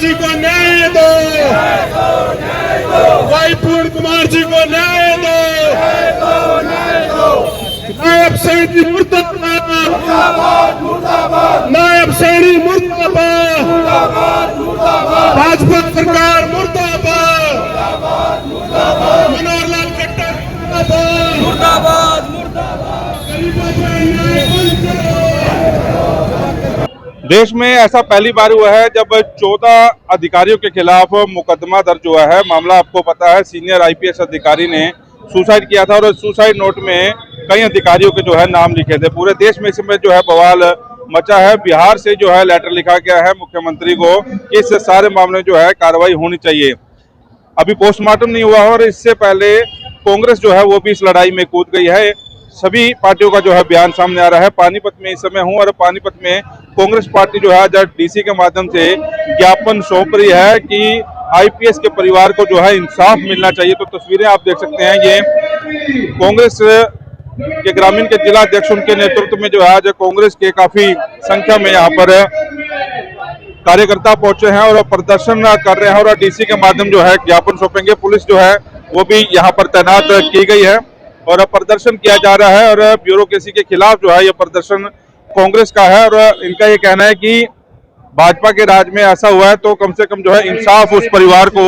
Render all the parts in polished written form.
जी को न्याय दो, भाई पूर्ण कुमार जी को न्याय दो, नायब सैनी मुर्दाबाद, नायब सैनी मुर्दाबाद, भाजपा सरकार मुर्दाबाद, मनोहर लाल खट्टर मुर्दाबाद, देश में ऐसा पहली बार हुआ है जब 14 अधिकारियों के खिलाफ मुकदमा दर्ज हुआ है। मामला आपको पता है, सीनियर आईपीएस अधिकारी ने सुसाइड किया था और सुसाइड नोट में कई अधिकारियों के जो है नाम लिखे थे। पूरे देश में इस समय जो है बवाल मचा है। बिहार से जो है लेटर लिखा गया है मुख्यमंत्री को कि इस सारे मामले जो है कार्रवाई होनी चाहिए। अभी पोस्टमार्टम नहीं हुआ और इससे पहले कांग्रेस जो है वो भी इस लड़ाई में कूद गई है। सभी पार्टियों का जो है बयान सामने आ रहा है। पानीपत में इस समय हूँ और पानीपत में कांग्रेस पार्टी जो है आज डीसी के माध्यम से ज्ञापन सौंप रही है कि आईपीएस के परिवार को जो है इंसाफ मिलना चाहिए। तो तस्वीरें आप देख सकते हैं, ये कांग्रेस के ग्रामीण के जिला अध्यक्ष उनके नेतृत्व में जो है आज कांग्रेस के काफी संख्या में यहाँ पर कार्यकर्ता पहुंचे हैं और प्रदर्शन कर रहे हैं और डीसी के माध्यम जो है ज्ञापन सौंपेंगे। पुलिस जो है वो भी यहाँ पर तैनात की गई है और प्रदर्शन किया जा रहा है और ब्यूरोक्रेसी के खिलाफ जो है ये प्रदर्शन कांग्रेस का है और इनका ये कहना है कि भाजपा के राज में ऐसा हुआ है तो कम से कम जो है इंसाफ उस परिवार को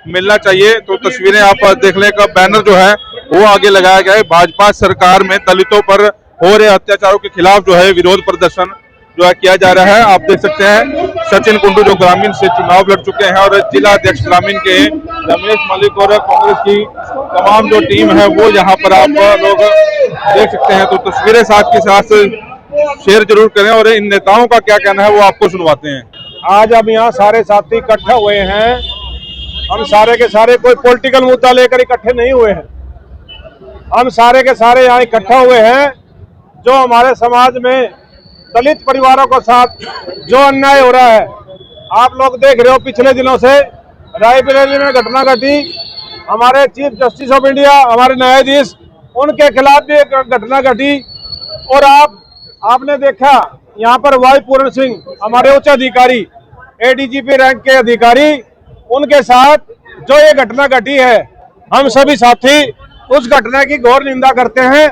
मिलना चाहिए। तो तस्वीरें आप देख लें का बैनर जो है वो आगे लगाया गया है। भाजपा सरकार में दलितों पर हो रहे अत्याचारों के खिलाफ जो है विरोध प्रदर्शन जो है किया जा रहा है। आप देख सकते हैं सचिन कुंडू जो ग्रामीण से चुनाव लड़ चुके हैं और जिला अध्यक्ष ग्रामीण के रमेश मलिक और कांग्रेस की तमाम जो टीम है वो यहाँ पर आप लोग देख सकते हैं। तो तस्वीरें साथ के साथ शेयर जरूर करें और इन नेताओं का क्या कहना है वो आपको सुनवाते हैं। आज हम यहाँ सारे साथी इकट्ठे हुए हैं। हम सारे के सारे कोई पॉलिटिकल मुद्दा लेकर इकट्ठे नहीं हुए हैं। हम सारे के सारे यहाँ इकट्ठा हुए हैं जो हमारे समाज में दलित परिवारों के साथ जो अन्याय हो रहा है। आप लोग देख रहे हो पिछले दिनों से रायबरेली में घटना घटी। हमारे चीफ जस्टिस ऑफ इंडिया, हमारे न्यायाधीश, उनके खिलाफ भी एक घटना घटी और आपने देखा यहाँ पर वाई पूर्ण सिंह हमारे उच्च अधिकारी, एडीजीपी रैंक के अधिकारी, उनके साथ जो ये घटना घटी है, हम सभी साथी उस घटना की घोर निंदा करते हैं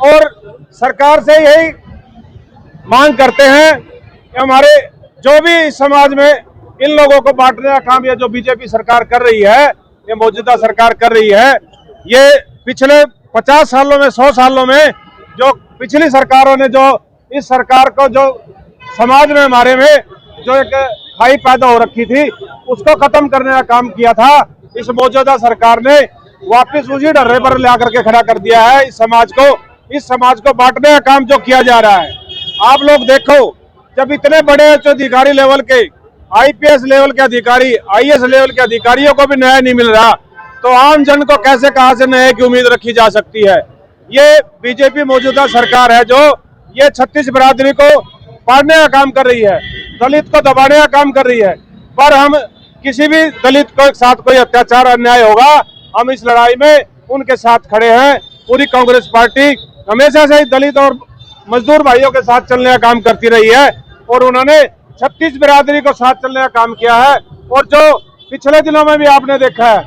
और सरकार से यही मांग करते हैं कि हमारे जो भी इस समाज में इन लोगों को बांटने का काम या जो बीजेपी सरकार कर रही है, ये मौजूदा सरकार कर रही है, ये पिछले 50 सालों में 100 सालों में जो पिछली सरकारों ने जो इस सरकार को जो समाज में हमारे में जो एक खाई पैदा हो रखी थी उसको खत्म करने का काम किया था। इस मौजूदा सरकार ने वापस उसी डर्रे पर ला करके खड़ा कर दिया है इस समाज को बांटने का काम जो किया जा रहा है। आप लोग देखो, जब इतने बड़े उच्च अधिकारी लेवल के, आईपीएस लेवल के अधिकारी, आईएएस लेवल के अधिकारियों को भी न्याय नहीं मिल रहा तो आम जन को कैसे कहां से न्याय की उम्मीद रखी जा सकती है। ये बीजेपी मौजूदा सरकार है जो ये 36 बिरादरी को पाड़ने का काम कर रही है, दलित को दबाने का काम कर रही है। पर हम किसी भी दलित के साथ कोई अत्याचार अन्याय होगा, हम इस लड़ाई में उनके साथ खड़े हैं। पूरी कांग्रेस पार्टी हमेशा से ही दलित और मजदूर भाइयों के साथ चलने का काम करती रही है और उन्होंने 36 बिरादरी को साथ चलने का काम किया है। और जो पिछले दिनों में भी आपने देखा है,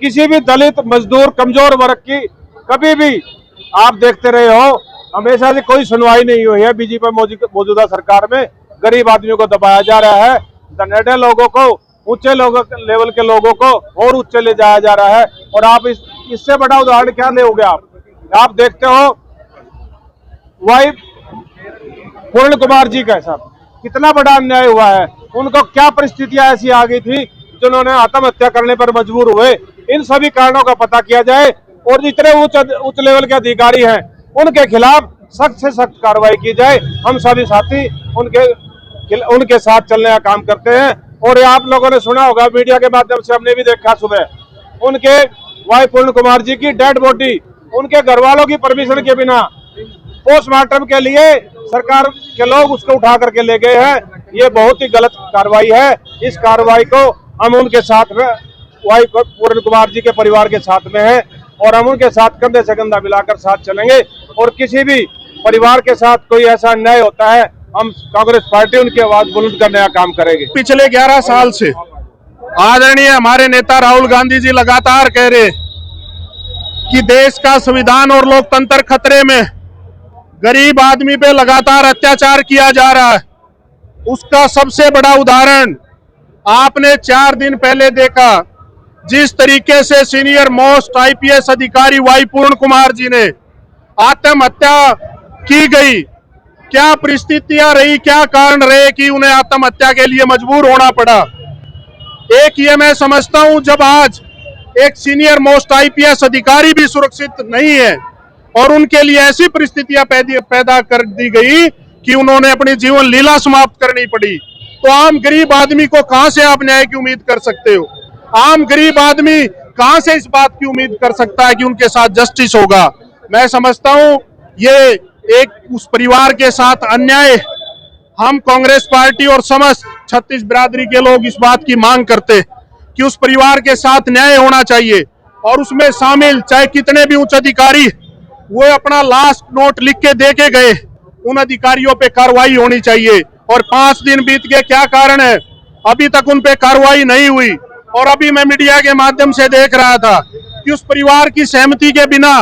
किसी भी दलित, मजदूर, कमजोर वर्ग की कभी भी आप देखते रहे हो, हमेशा से कोई सुनवाई नहीं हुई है। बीजेपी मौजूदा सरकार में गरीब आदमियों को दबाया जा रहा है, धनडे लोगों को, ऊंचे लेवल के लोगों को और ऊंचे ले जाया जा रहा है। और आप इससे बड़ा उदाहरण क्या लोगे? आप देखते हो वाई पूर्ण कुमार जी का साथ कितना बड़ा अन्याय हुआ है। उनको क्या परिस्थितियां ऐसी आ गई थी जिन्होंने आत्महत्या करने पर मजबूर हुए। इन सभी कारणों का पता किया जाए और जितने उच्च लेवल के अधिकारी हैं उनके खिलाफ सख्त से सख्त कार्रवाई की जाए। हम सभी साथी उनके साथ चलने का काम करते हैं। और आप लोगों ने सुना होगा, मीडिया के माध्यम से हमने भी देखा सुबह, उनके वाई पूर्ण कुमार जी की डेड बॉडी उनके घर वालों की परमिशन के बिना पोस्टमार्टम के लिए सरकार के लोग उसको उठा करके ले गए हैं। ये बहुत ही गलत कार्रवाई है। इस कार्रवाई को हम उनके साथ में, वाई पूर्ण कुमार जी के परिवार के साथ में हैं और हम उनके साथ कंधे से कंधा मिलाकर साथ चलेंगे। और किसी भी परिवार के साथ कोई ऐसा अन्याय होता है हम कांग्रेस पार्टी उनकी आवाज बुलंद करने का काम करेगी। पिछले 11 साल से आदरणीय हमारे नेता राहुल गांधी जी लगातार कह रहे कि देश का संविधान और लोकतंत्र खतरे में, गरीब आदमी पे लगातार अत्याचार किया जा रहा है। उसका सबसे बड़ा उदाहरण आपने 4 दिन पहले देखा, जिस तरीके से सीनियर मोस्ट आईपीएस अधिकारी वाई पूर्ण कुमार जी ने आत्महत्या की गई। क्या परिस्थितियां रही, क्या कारण रहे कि उन्हें आत्महत्या के लिए मजबूर होना पड़ा। एक ये मैं समझता हूं, जब आज एक सीनियर मोस्ट आईपीएस अधिकारी भी सुरक्षित नहीं है और उनके लिए ऐसी परिस्थितियां पैदा कर दी गई कि उन्होंने अपनी जीवन लीला समाप्त करनी पड़ी, तो आम गरीब आदमी को कहां से आप न्याय की उम्मीद कर सकते हो? आम गरीब आदमी कहां से इस बात की उम्मीद कर सकता है कि उनके साथ जस्टिस होगा? मैं समझता हूं ये एक उस परिवार के साथ अन्याय। हम कांग्रेस पार्टी और समस्त छत्तीस बिरादरी के लोग इस बात की मांग करते कि उस परिवार के साथ न्याय होना चाहिए और उसमें शामिल चाहे कितने भी उच्च अधिकारी वो अपना लास्ट नोट लिख के दे के गए, उन अधिकारियों पे कार्रवाई होनी चाहिए। और 5 दिन बीत गए, क्या कारण है अभी तक उन पे कार्रवाई नहीं हुई? और अभी मैं मीडिया के माध्यम से देख रहा था कि उस परिवार की सहमति के बिना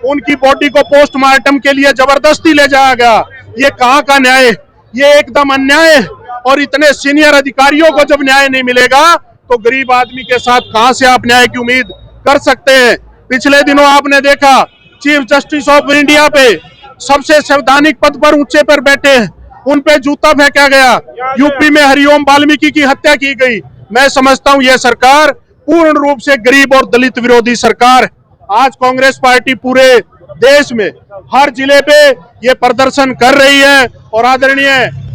उनकी बॉडी को पोस्टमार्टम के लिए जबरदस्ती ले जाया गया। ये कहाँ का न्याय? ये एकदम अन्याय है। और इतने सीनियर अधिकारियों को जब न्याय नहीं मिलेगा तो गरीब आदमी के साथ कहां से आप न्याय की उम्मीद कर सकते हैं? पिछले दिनों आपने देखा चीफ जस्टिस ऑफ इंडिया पे सबसे संवैधानिक पद पर ऊंचे पर बैठे हैं, उन पे जूता फेंका गया। यूपी में हरिओम वाल्मीकि की हत्या की गई। मैं समझता हूं यह सरकार पूर्ण रूप से गरीब और दलित विरोधी सरकार। आज कांग्रेस पार्टी पूरे देश में हर जिले पे ये प्रदर्शन कर रही है और आदरणीय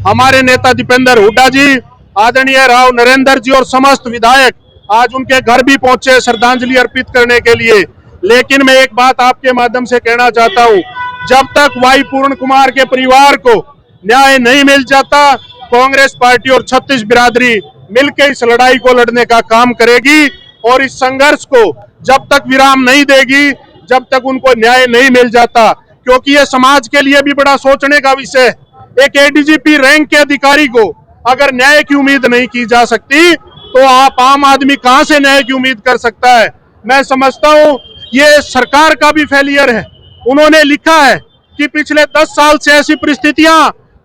हमारे नेता दीपेंद्र हुड्डा जी, आदरणीय राव नरेंद्र जी और समस्त विधायक आज उनके घर भी पहुंचे श्रद्धांजलि अर्पित करने के लिए। लेकिन मैं एक बात आपके माध्यम से कहना चाहता हूं, जब तक वाई पूर्ण कुमार के परिवार को न्याय नहीं मिल जाता, कांग्रेस पार्टी और छत्तीस बिरादरी मिलकर इस लड़ाई को लड़ने का काम करेगी और इस संघर्ष को जब तक विराम नहीं देगी, जब तक उनको न्याय नहीं मिल जाता। क्योंकि ये समाज के लिए भी बड़ा सोचने का विषय है। एक एडीजीपी रैंक के अधिकारी को अगर न्याय की उम्मीद नहीं की जा सकती तो आप आम आदमी कहां से न्याय की उम्मीद कर सकता है? मैं समझता हूं ये सरकार का भी फेलियर है। उन्होंने लिखा है कि पिछले 10 साल से ऐसी परिस्थितियां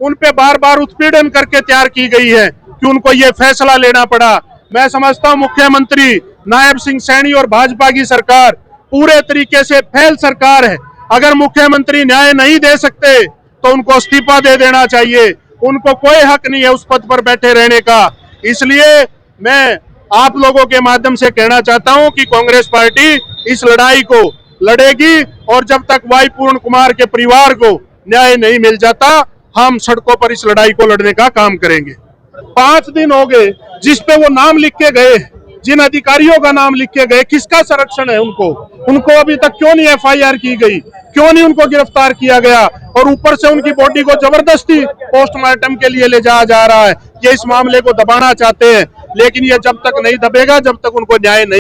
उन पे बार बार उत्पीड़न करके तैयार की गई है कि उनको ये फैसला लेना पड़ा। मैं समझता हूं मुख्यमंत्री नायब सिंह सैनी और भाजपा की सरकार पूरे तरीके से फेल सरकार है। अगर मुख्यमंत्री न्याय नहीं दे सकते तो उनको इस्तीफा दे देना चाहिए। उनको कोई हक नहीं है उस पद पर बैठे रहने का। इसलिए मैं आप लोगों के माध्यम से कहना चाहता हूं कि कांग्रेस पार्टी इस लड़ाई को लड़ेगी और जब तक वाई पूर्ण कुमार के परिवार को न्याय नहीं मिल जाता, हम सड़कों पर इस लड़ाई को लड़ने का काम करेंगे। 5 दिन हो गए जिस पे वो नाम लिख के गए, जिन अधिकारियों का नाम लिख के गए, किसका संरक्षण है उनको अभी तक क्यों नहीं एफआईआर की गई? क्यों नहीं उनको गिरफ्तार किया गया? और ऊपर से उनकी बॉडी को जबरदस्ती पोस्टमार्टम के लिए ले जाया जा रहा है। ये इस मामले को दबाना चाहते हैं, लेकिन ये जब तक नहीं दबेगा, जब तक उनको न्याय नहीं